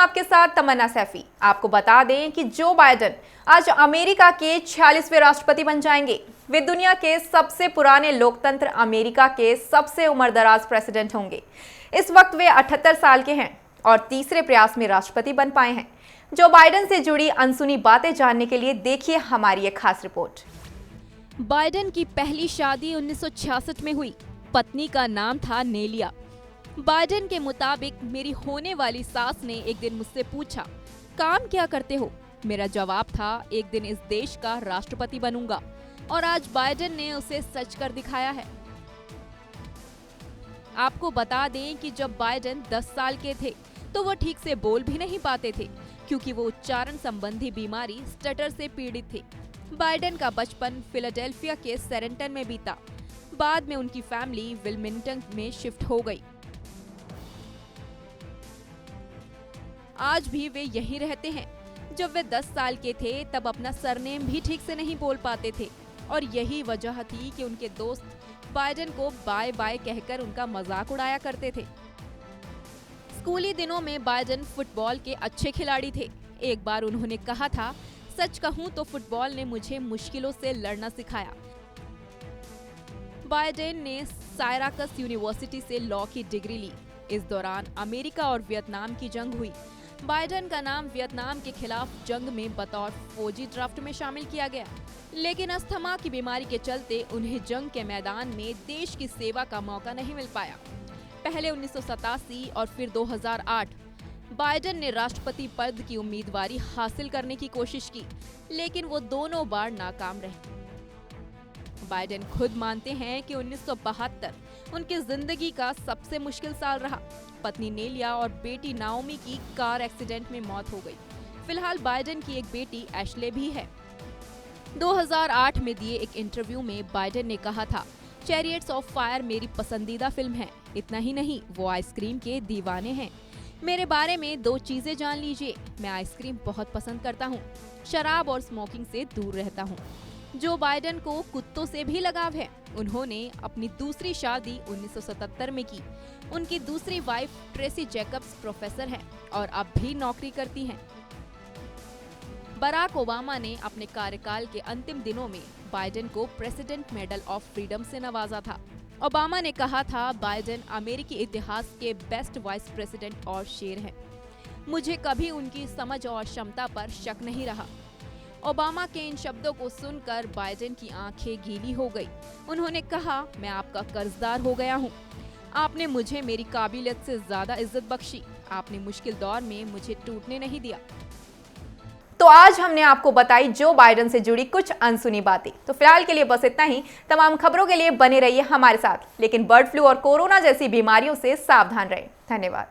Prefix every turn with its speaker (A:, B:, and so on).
A: आपके साथ तमन्ना सैफी। आपको बता दें कि जो बाइडेन आज अमेरिका के 46वें राष्ट्रपति बन जाएंगे। वे दुनिया के सबसे पुराने लोकतंत्र अमेरिका के सबसे उम्रदराज प्रेसिडेंट होंगे। इस वक्त वे 78 साल के हैं और तीसरे प्रयास में राष्ट्रपति बन पाए हैं। जो बाइडेन से जुड़ी अनसुनी बातें जानने के लिए देखिए हमारी एक खास रिपोर्ट।
B: बाइडेन की पहली शादी 1966 में हुई। पत्नी का नाम था नेलिया। बाइडेन के मुताबिक मेरी होने वाली सास ने एक दिन मुझसे पूछा, काम क्या करते हो? मेरा जवाब था, एक दिन इस देश का राष्ट्रपति बनूंगा। और आज बाइडेन ने उसे सच कर दिखाया है। आपको बता दें कि जब बाइडेन 10 साल के थे तो वो ठीक से बोल भी नहीं पाते थे, क्योंकि वो उच्चारण संबंधी बीमारी स्टटर से पीड़ित थे। बाइडेन का बचपन फिलाडेल्फिया के सेरेंटन में बीता। बाद में उनकी फैमिली विल्मिंगटन में शिफ्ट हो गई। आज भी वे यहीं रहते हैं। जब वे 10 साल के थे तब अपना सरनेम भी ठीक से नहीं बोल पाते थे, और यही वजह थी कि उनके दोस्त बाइडेन को बाय बाय कहकर उनका मजाक उड़ाया करते थे। स्कूली दिनों में बाइडेन फुटबॉल के अच्छे खिलाड़ी थे। एक बार उन्होंने कहा था, सच कहूं तो फुटबॉल ने मुझे मुश्किलों से लड़ना सिखाया। बाइडेन ने सायराकस यूनिवर्सिटी से लॉ की डिग्री ली। इस दौरान अमेरिका और वियतनाम की जंग हुई। बाइडेन का नाम वियतनाम के खिलाफ जंग में बतौर फौजी ड्राफ्ट में शामिल किया गया, लेकिन अस्थमा की बीमारी के चलते उन्हें जंग के मैदान में देश की सेवा का मौका नहीं मिल पाया। पहले 1987 और फिर 2008 बाइडेन ने राष्ट्रपति पद की उम्मीदवारी हासिल करने की कोशिश की, लेकिन वो दोनों बार नाकाम रहे। बाइडेन खुद मानते हैं कि 1972 उनकी जिंदगी का सबसे मुश्किल साल रहा। पत्नी नेलिया और बेटी नाओमी की कार एक्सीडेंट में मौत हो गई। फिलहाल बाइडेन की एक बेटी एशले भी है। 2008 में दिए एक इंटरव्यू में बाइडेन ने कहा था, चैरियट्स ऑफ फायर मेरी पसंदीदा फिल्म है। इतना ही नहीं, वो आइसक्रीम के दीवाने हैं। मेरे बारे में 2 चीजें जान लीजिए, मैं आइसक्रीम बहुत पसंद करता हूँ, शराब और स्मोकिंग से दूर रहता हूँ। जो बाइडेन को कुत्तों से भी लगाव है। उन्होंने अपनी दूसरी शादी 1977 में की। उनकी दूसरी वाइफ ट्रेसी जैकब्स प्रोफेसर हैं और अब भी नौकरी करती हैं। बराक ओबामा ने अपने कार्यकाल के अंतिम दिनों में बाइडेन को प्रेसिडेंट मेडल ऑफ फ्रीडम से नवाजा था। ओबामा ने कहा था, बाइडेन अमेरिकी इतिहास के बेस्ट वाइस प्रेसिडेंट और शेर हैं। मुझे कभी उनकी समझ और क्षमता पर शक नहीं रहा। ओबामा के इन शब्दों को सुनकर बाइडेन की आंखें गीली हो गई। उन्होंने कहा, मैं आपका कर्जदार हो गया हूँ। आपने मुझे मेरी काबिलियत से ज्यादा इज्जत बख्शी। आपने मुश्किल दौर में मुझे टूटने नहीं दिया।
A: तो आज हमने आपको बताई जो बाइडेन से जुड़ी कुछ अनसुनी बातें। तो फिलहाल के लिए बस इतना ही। तमाम खबरों के लिए बने रहिए हमारे साथ, लेकिन बर्ड फ्लू और कोरोना जैसी बीमारियों से सावधान रहें। धन्यवाद।